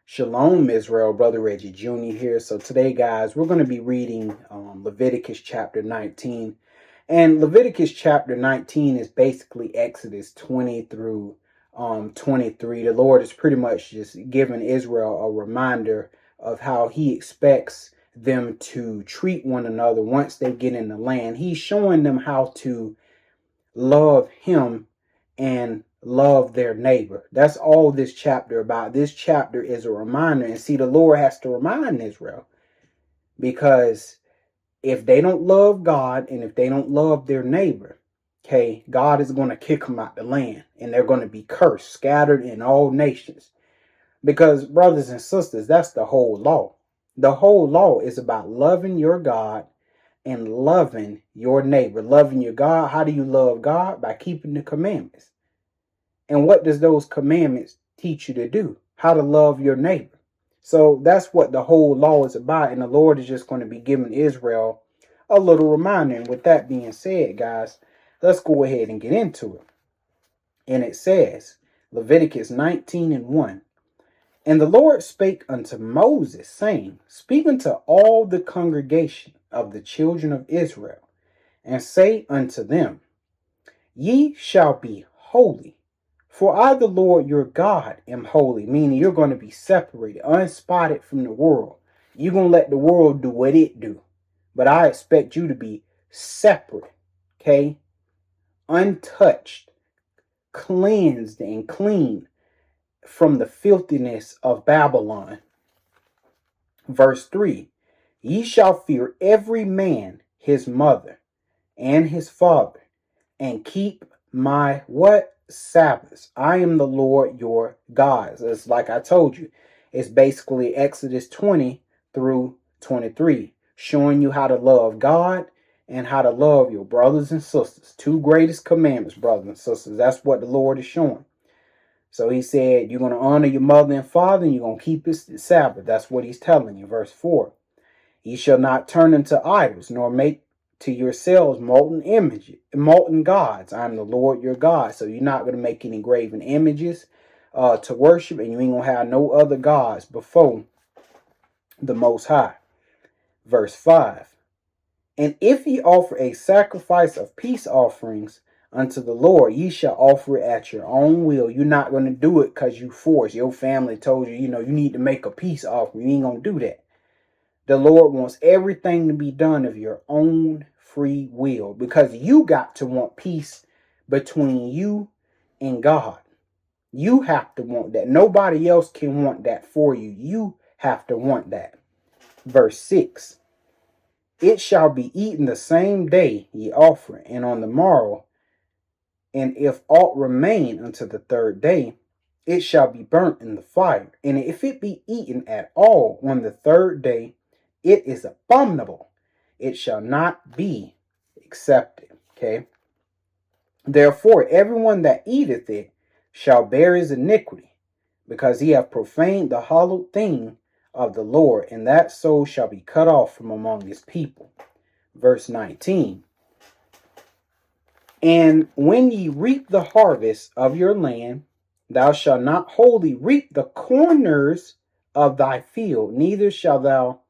Shalom, Israel. Brother Reggie Jr. here. So today, guys, we're going to be reading Leviticus chapter 19. And Leviticus chapter 19 is basically Exodus 20 through 23. The Lord is pretty much just giving Israel a reminder of how he expects them to treat one another once they get in the land. He's showing them how to love him and love their neighbor. That's all this chapter about. This chapter is a reminder. And see, the Lord has to remind Israel, because if they don't love God and if they don't love their neighbor, okay, God is going to kick them out the land and they're going to be cursed, scattered in all nations. Because, brothers and sisters, that's the whole law. The whole law is about loving your God and loving your neighbor. Loving your God. How do you love God? By keeping the commandments. And what does those commandments teach you to do? How to love your neighbor. So that's what the whole law is about. And the Lord is just going to be giving Israel a little reminder. And with that being said, guys, let's go ahead and get into it. And it says, Leviticus 19:1. And the Lord spake unto Moses, saying, Speak unto all the congregation of the children of Israel, and say unto them, Ye shall be holy, for I, the Lord your God, am holy. Meaning you're going to be separated, unspotted from the world. You're going to let the world do what it do. But I expect you to be separate, okay? Untouched, cleansed, and clean from the filthiness of Babylon. Verse 3. Ye shall fear every man his mother and his father, and keep my what? Sabbaths. I am the Lord your God. It's like I told you. It's basically Exodus 20 through 23, showing you how to love God and how to love your brothers and sisters. Two greatest commandments, brothers and sisters. That's what the Lord is showing. So he said, you're going to honor your mother and father, and you're going to keep his Sabbath. That's what he's telling you. Verse 4. Ye shall not turn into idols, nor make to yourselves molten gods. I am the Lord your God. So you're not going to make any graven images to worship, and you ain't going to have no other gods before the Most High. Verse 5. And if ye offer a sacrifice of peace offerings unto the Lord, ye shall offer it at your own will. You're not going to do it because you forced. Your family told you, you need to make a peace offering. You ain't going to do that. The Lord wants everything to be done of your own free will, because you got to want peace between you and God. You have to want that. Nobody else can want that for you. You have to want that. Verse 6. It shall be eaten the same day ye offer it, and on the morrow, and if aught remain unto the third day, it shall be burnt in the fire. And if it be eaten at all on the third day, it is abominable. It shall not be accepted. Okay. Therefore, everyone that eateth it shall bear his iniquity, because he hath profaned the hallowed thing of the Lord, and that soul shall be cut off from among his people. Verse 19. And when ye reap the harvest of your land, thou shalt not wholly reap the corners of thy field, neither shalt thou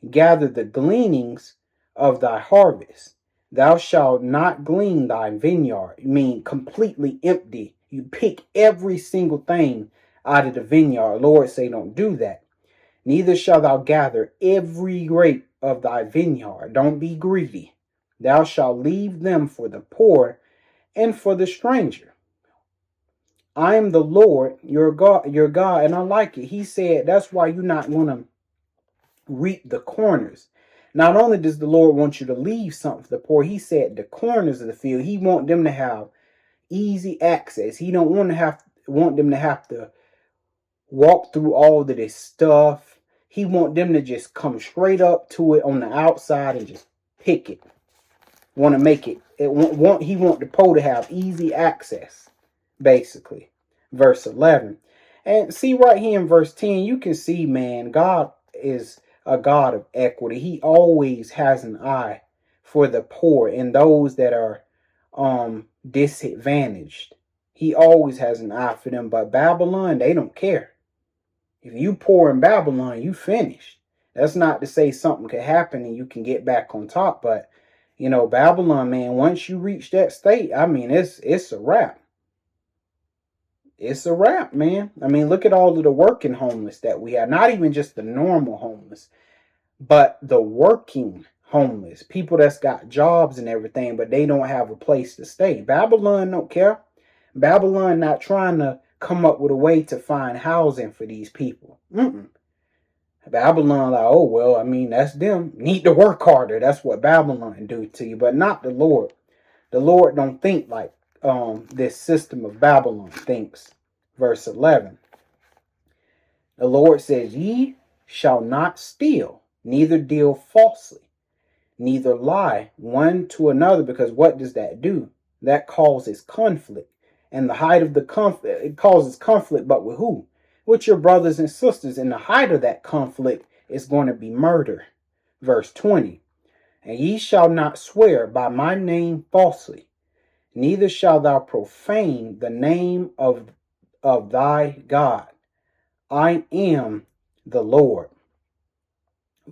gather the gleanings of thy harvest. Thou shalt not glean thy vineyard. I mean, completely empty. You pick every single thing out of the vineyard. Lord say don't do that. Neither shalt thou gather every grape of thy vineyard. Don't be greedy. Thou shalt leave them for the poor and for the stranger. I am the Lord your God, and I like it. He said that's why you're not going to reap the corners. Not only does the Lord want you to leave something for the poor, he said the corners of the field, he want them to have easy access. He don't want them to have to walk through all of this stuff. He want them to just come straight up to it on the outside and just pick it. Want to make it. He want the poor to have easy access, basically. Verse 11. And see right here in verse 10, you can see, man, God is a God of equity. He always has an eye for the poor and those that are disadvantaged. He always has an eye for them. But Babylon, they don't care. If you poor in Babylon, you finished. That's not to say something could happen and you can get back on top, but Babylon, man, once you reach that state, I mean, it's a wrap. It's a wrap, man. I mean, look at all of the working homeless that we have. Not even just the normal homeless, but the working homeless. People that's got jobs and everything, but they don't have a place to stay. Babylon don't care. Babylon not trying to come up with a way to find housing for these people. Babylon like, oh, well, I mean, that's them. Need to work harder. That's what Babylon do to you, but not the Lord. The Lord don't think like this system of Babylon thinks. Verse 11. The Lord says, ye shall not steal, neither deal falsely, neither lie one to another, because what does that do? That causes conflict. And the height of the conflict, it causes conflict, but with who? With your brothers and sisters. And the height of that conflict is going to be murder. Verse 20. And ye shall not swear by my name falsely, neither shalt thou profane the name of thy God. I am the Lord.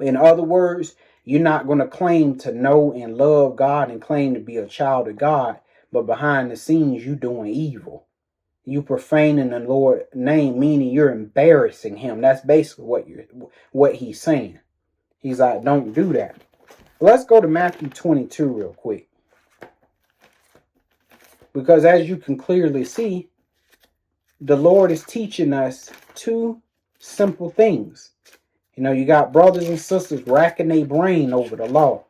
In other words, you're not going to claim to know and love God and claim to be a child of God, but behind the scenes you doing evil. You profaning the Lord's name, meaning you're embarrassing him. That's basically what he's saying. He's like, don't do that. Let's go to Matthew 22 real quick. Because as you can clearly see, the Lord is teaching us two simple things. You got brothers and sisters racking their brain over the law.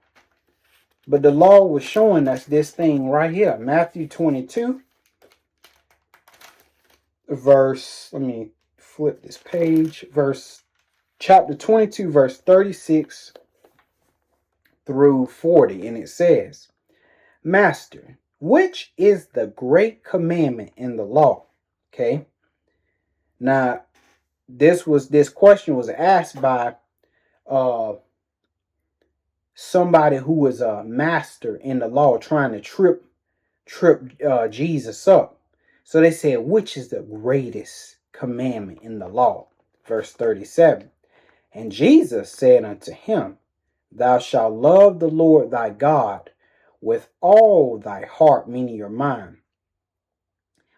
But the law was showing us this thing right here. Matthew 22, verse, let me flip this page. Chapter 22, verse 36 through 40. And it says, Master, which is the great commandment in the law? Okay. Now, this question was asked by somebody who was a master in the law, trying to trip Jesus up. So they said, which is the greatest commandment in the law? Verse 37. And Jesus said unto him, thou shalt love the Lord thy God with all thy heart, meaning your mind,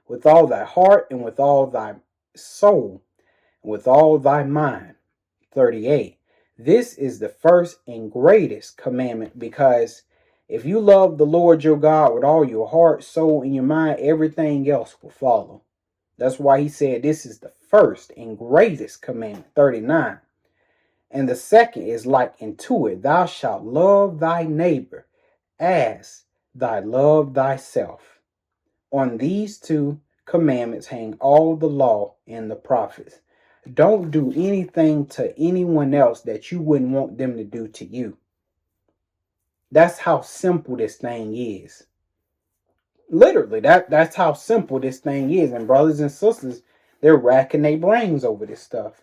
with all thy heart, and with all thy soul, and with all thy mind. 38. This is the first and greatest commandment, because if you love the Lord your God with all your heart, soul, and your mind, everything else will follow. That's why he said this is the first and greatest commandment. 39. And the second is like unto it, thou shalt love thy neighbor as thy love thyself. On these two commandments hang all the law and the prophets. Don't do anything to anyone else that you wouldn't want them to do to you. That's how simple this thing is. Literally, that's how simple this thing is. And brothers and sisters, they're racking their brains over this stuff.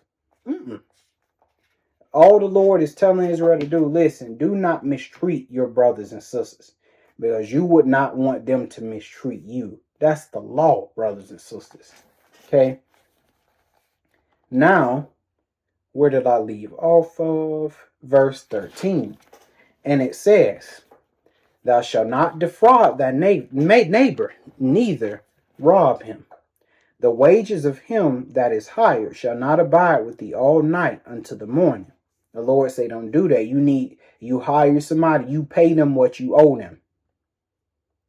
All the Lord is telling Israel to do, listen, do not mistreat your brothers and sisters, because you would not want them to mistreat you. That's the law, brothers and sisters. Okay. Now, where did I leave off of? Verse 13. And it says, thou shalt not defraud thy neighbor, neither rob him. The wages of him that is hired shall not abide with thee all night unto the morning. The Lord say, don't do that. You hire somebody, you pay them what you owe them.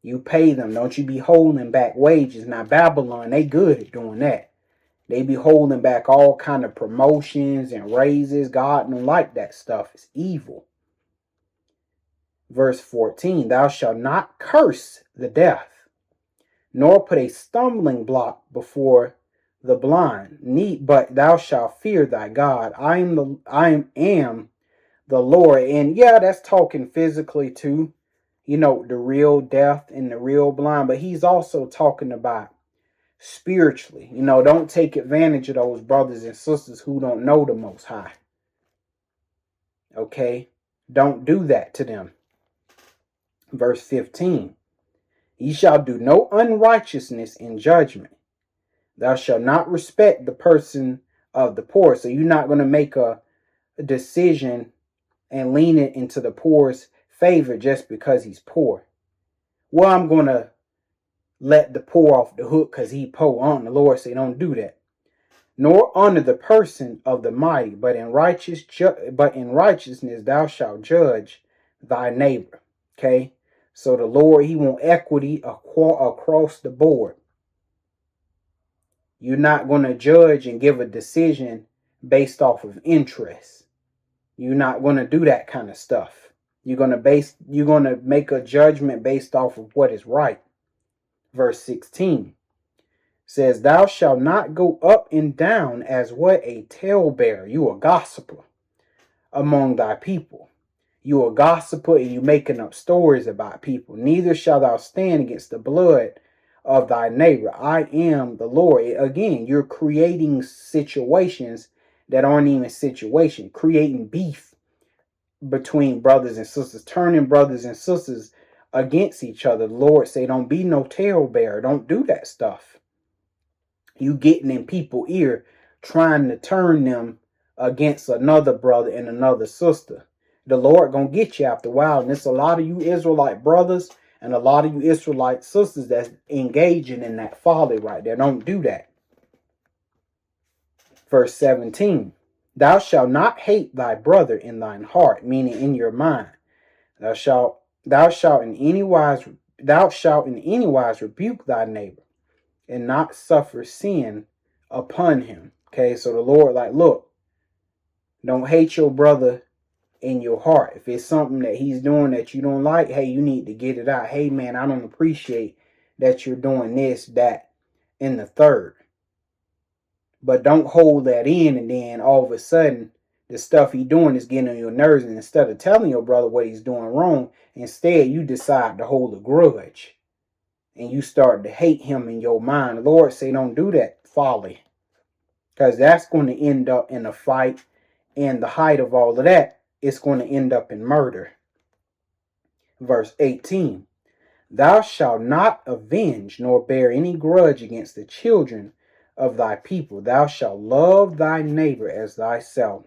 You pay them. Don't you be holding back wages. Now, Babylon, they good at doing that. They be holding back all kind of promotions and raises. God don't like that stuff. It's evil. Verse 14, thou shalt not curse the deaf, nor put a stumbling block before the blind, but thou shalt fear thy God. I am the Lord. And yeah, that's talking physically too, the real deaf and the real blind, but he's also talking about spiritually. Don't take advantage of those brothers and sisters who don't know the Most High. Okay? Don't do that to them. Verse 15. Ye shall do no unrighteousness in judgment. Thou shalt not respect the person of the poor. So you're not going to make a decision and lean it into the poor's favor just because he's poor. Well, I'm going to let the poor off the hook because he poor. The Lord say don't do that. Nor honor the person of the mighty, but in righteousness thou shalt judge thy neighbor. Okay, so the Lord, he want equity across the board. You're not going to judge and give a decision based off of interest. You're not going to do that kind of stuff. You're going to make a judgment based off of what is right. Verse 16 says, thou shalt not go up and down as what a talebearer. You a gossiper among thy people. You a gossiper and you making up stories about people. Neither shalt thou stand against the blood of thy neighbor. I am the Lord. Again, you're creating situations that aren't even situations, creating beef between brothers and sisters, turning brothers and sisters against each other. The Lord say, don't be no talebearer. Don't do that stuff. You getting in people's ear, trying to turn them against another brother and another sister. The Lord gonna get you after a while. And it's a lot of you Israelite brothers and a lot of you Israelite sisters that's engaging in that folly right there. Don't do that. Verse 17. Thou shalt not hate thy brother in thine heart, meaning in your mind. Thou shalt in any wise rebuke thy neighbor and not suffer sin upon him. Okay, so the Lord, like, look, don't hate your brother in your heart. If it's something that he's doing that you don't like, hey, you need to get it out. Hey, man, I don't appreciate that you're doing this, that, and the third. But don't hold that in, and then all of a sudden, the stuff he's doing is getting on your nerves, and instead of telling your brother what he's doing wrong, instead you decide to hold a grudge. And you start to hate him in your mind. The Lord say don't do that folly. Because that's going to end up in a fight. And the height of all of that, it's going to end up in murder. Verse 18. Thou shalt not avenge nor bear any grudge against the children of thy people. Thou shalt love thy neighbor as thyself.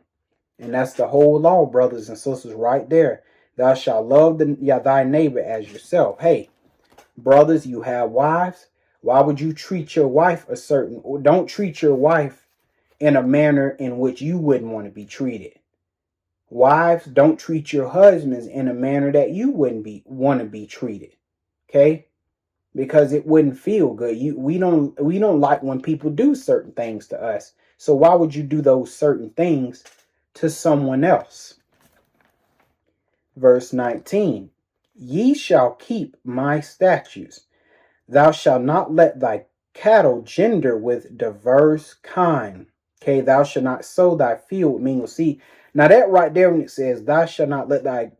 And that's the whole law, brothers and sisters, right there. Thou shalt love thy neighbor as yourself. Hey, brothers, you have wives. Why would you treat your wife don't treat your wife in a manner in which you wouldn't want to be treated. Wives, don't treat your husbands in a manner that you wouldn't want to be treated. Okay? Because it wouldn't feel good. We don't like when people do certain things to us. So why would you do those certain things to someone else? Verse 19. Ye shall keep my statutes. Thou shalt not let thy cattle gender with diverse kind. Okay, thou shalt not sow thy field with mingled seed. Now that right there, when it says thou shalt not let thy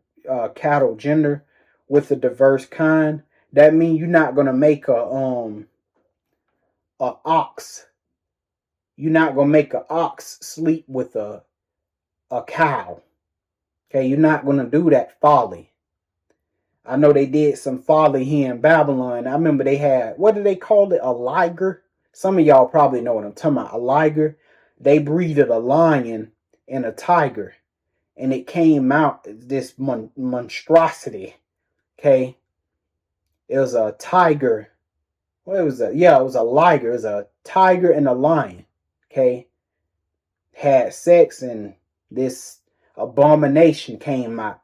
cattle gender with a diverse kind, that means you're not gonna make a ox. You're not gonna make an ox sleep with a cow. Okay, you're not gonna do that folly. I know they did some folly here in Babylon. I remember they had, what do they call it? A liger. Some of y'all probably know what I'm talking about. A liger. They breeded a lion and a tiger. And it came out this monstrosity. Okay. It was a tiger. Well, it was a liger. It was a tiger and a lion. Okay. Had sex and this abomination came out.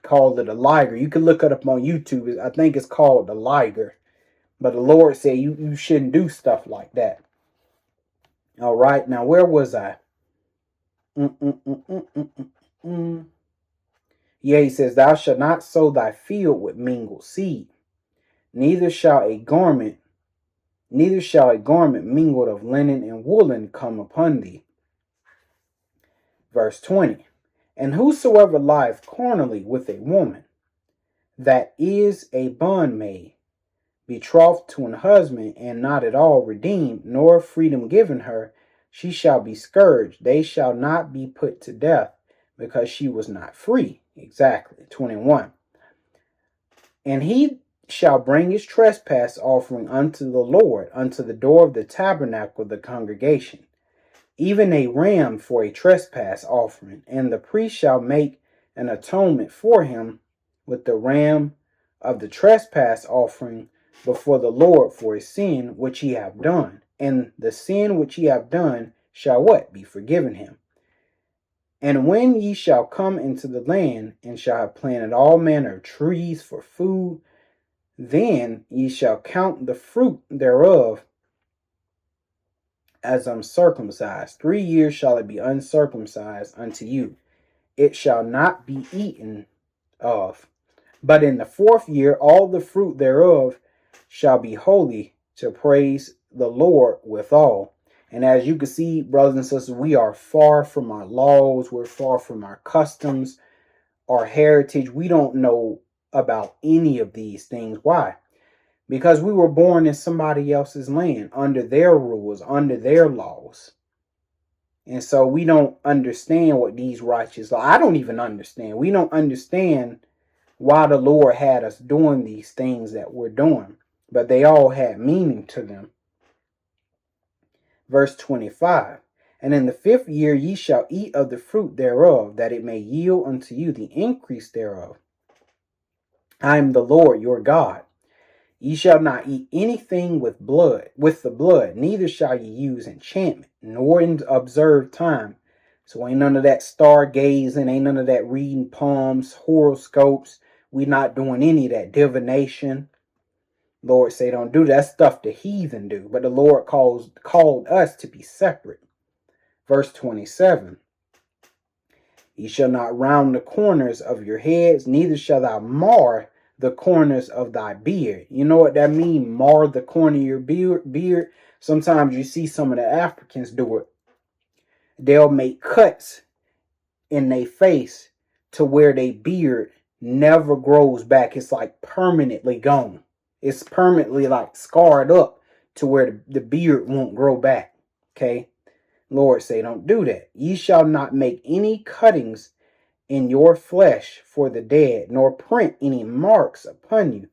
Called it a liger. You can look it up on YouTube. I think it's called the liger. But the Lord said you shouldn't do stuff like that. All right. Now, where was I? Yeah, he says, thou shalt not sow thy field with mingled seed. Neither shall a garment mingled of linen and woolen come upon thee. Verse 20. And whosoever lieth carnally with a woman, that is a bondmaid, betrothed to an husband, and not at all redeemed, nor freedom given her, she shall be scourged. They shall not be put to death, because she was not free. Exactly. 21. And he shall bring his trespass offering unto the Lord, unto the door of the tabernacle of the congregation. even a ram for a trespass offering. And the priest shall make an atonement for him with the ram of the trespass offering before the Lord for his sin which he hath done. And the sin which he hath done shall what? Be forgiven him. And when ye shall come into the land, and shall have planted all manner of trees for food, then ye shall count the fruit thereof as uncircumcised. 3 years shall it be uncircumcised unto you. It shall not be eaten of. But in the 4th year, all the fruit thereof shall be holy, to praise the Lord withal. And as you can see, brothers and sisters, we are far from our laws. We're far from our customs, our heritage. We don't know about any of these things. Why? Because we were born in somebody else's land, under their rules, under their laws. And so we don't understand what these righteous laws. I don't even understand. We don't understand why the Lord had us doing these things that we're doing. But they all had meaning to them. Verse 25. And in the 5th year ye shall eat of the fruit thereof, that it may yield unto you the increase thereof. I am the Lord your God. Ye shall not eat anything with the blood, neither shall ye use enchantment, nor observe time. So ain't none of that stargazing, ain't none of that reading palms, horoscopes. We not doing any of that divination. Lord say don't do that stuff the heathen do. But the Lord called us to be separate. Verse 27. Ye shall not round the corners of your heads, neither shall thou mar the corners of thy beard. You know what that means? Mar the corner of your beard. Sometimes you see some of the Africans do it. They'll make cuts in their face to where their beard never grows back. It's like permanently gone. It's permanently like scarred up to where the beard won't grow back. Okay? Lord say don't do that. Ye shall not make any cuttings in your flesh for the dead, nor print any marks upon you.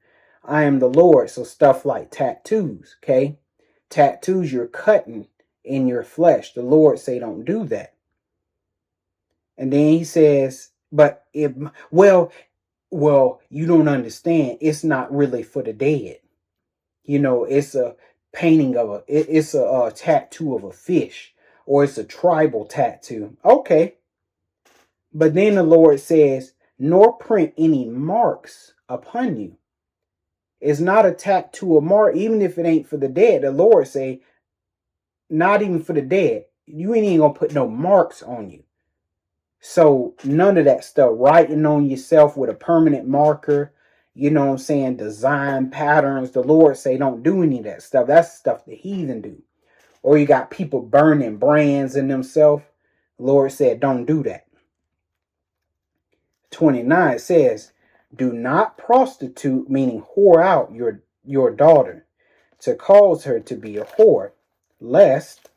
I am the Lord. So stuff like tattoos, okay? Tattoos you're cutting in your flesh. The Lord say don't do that. And then he says, but well, you don't understand. It's not really for the dead. You know, it's a painting of it's a tattoo of a fish, or it's a tribal tattoo. Okay. But then the Lord says, nor print any marks upon you. It's not a tattoo or mark, even if it ain't for the dead. The Lord say, not even for the dead. You ain't even gonna put no marks on you. So none of that stuff, writing on yourself with a permanent marker, you know what I'm saying, design patterns. The Lord say don't do any of that stuff. That's stuff the heathen do. Or you got people burning brands in themselves. The Lord said don't do that. 29 says, do not prostitute, meaning whore out your daughter, to cause her to be a whore, lest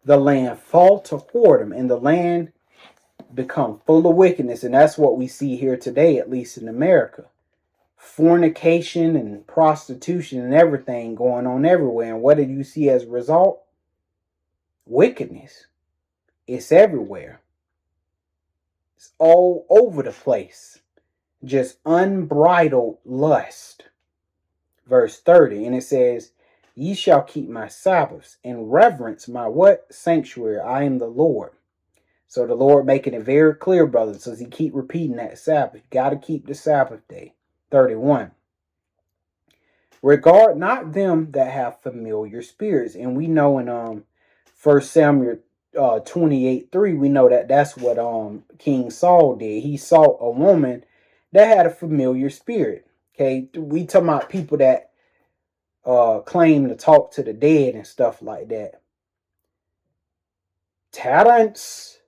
the land fall to whoredom and the land become full of wickedness. And that's what we see here today, at least in America. Fornication and prostitution and everything going on everywhere. And what did you see as a result? Wickedness. It's everywhere. It's all over the place. Just unbridled lust. Verse 30, and it says, ye shall keep my Sabbaths and reverence my what? Sanctuary. I am the Lord. So the Lord making it very clear, brothers, so he keep repeating that Sabbath. You got to keep the Sabbath day. 31. Regard not them that have familiar spirits. And we know in 1 Samuel 28:3, we know that that's what King Saul did. He saw a woman that had a familiar spirit. Okay, we talking about people that claim to talk to the dead and stuff like that. Terrence,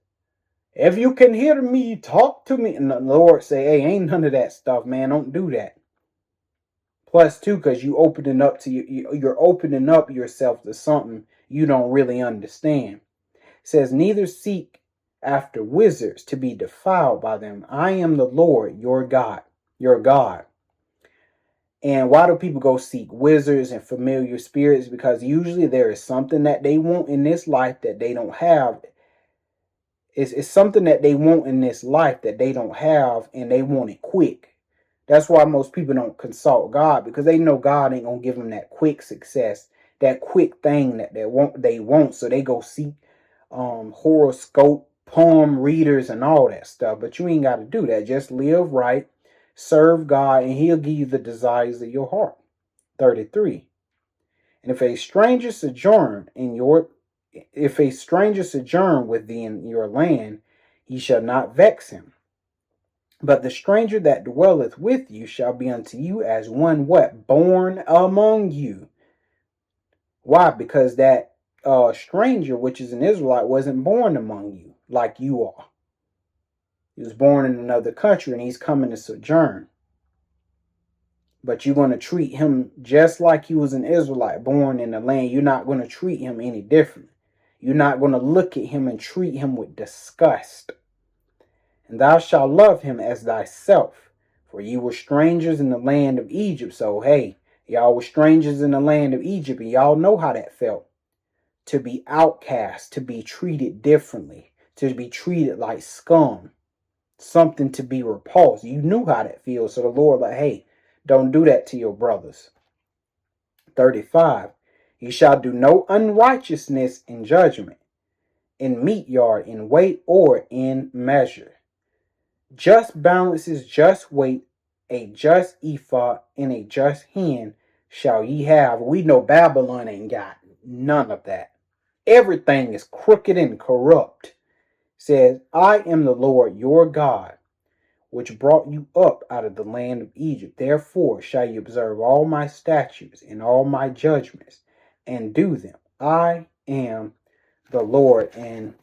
if you can hear me, talk to me. And the Lord say, hey, ain't none of that stuff, man. Don't do that. Plus, too, because you're opening up yourself to something you don't really understand. It says, neither seek after wizards to be defiled by them. I am the Lord, your God. And why do people go seek wizards and familiar spirits? Because usually there is something that they want in this life that they don't have. It's something that they want in this life that they don't have, and they want it quick. That's why most people don't consult God, because they know God ain't gonna give them that quick success, that quick thing that they want. So they go seek horoscope, palm readers, and all that stuff. But you ain't got to do that. Just live right, serve God, and He'll give you the desires of your heart. 33. And if a stranger sojourn within your land, ye shall not vex him. But the stranger that dwelleth with you shall be unto you as one what? Born among you. Why? Because that stranger, which is an Israelite, wasn't born among you like you are. He was born in another country, and he's coming to sojourn. But you're going to treat him just like he was an Israelite born in the land. You're not going to treat him any different. You're not going to look at him and treat him with disgust. And thou shalt love him as thyself, for ye were strangers in the land of Egypt. So, hey, y'all were strangers in the land of Egypt, and y'all know how that felt. To be outcast, to be treated differently, to be treated like scum, something to be repulsed. You knew how that feels. So the Lord, like, hey, don't do that to your brothers. 35. You shall do no unrighteousness in judgment, in meat yard, in weight, or in measure. Just balances, just weight, a just ephah, and a just hin shall ye have. We know Babylon ain't got none of that. Everything is crooked and corrupt. Says, I am the Lord your God, which brought you up out of the land of Egypt. Therefore shall you observe all my statutes and all my judgments, and do them. I am the Lord. And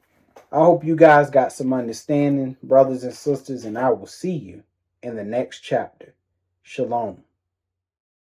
I hope you guys got some understanding, brothers and sisters, and I will see you in the next chapter. Shalom.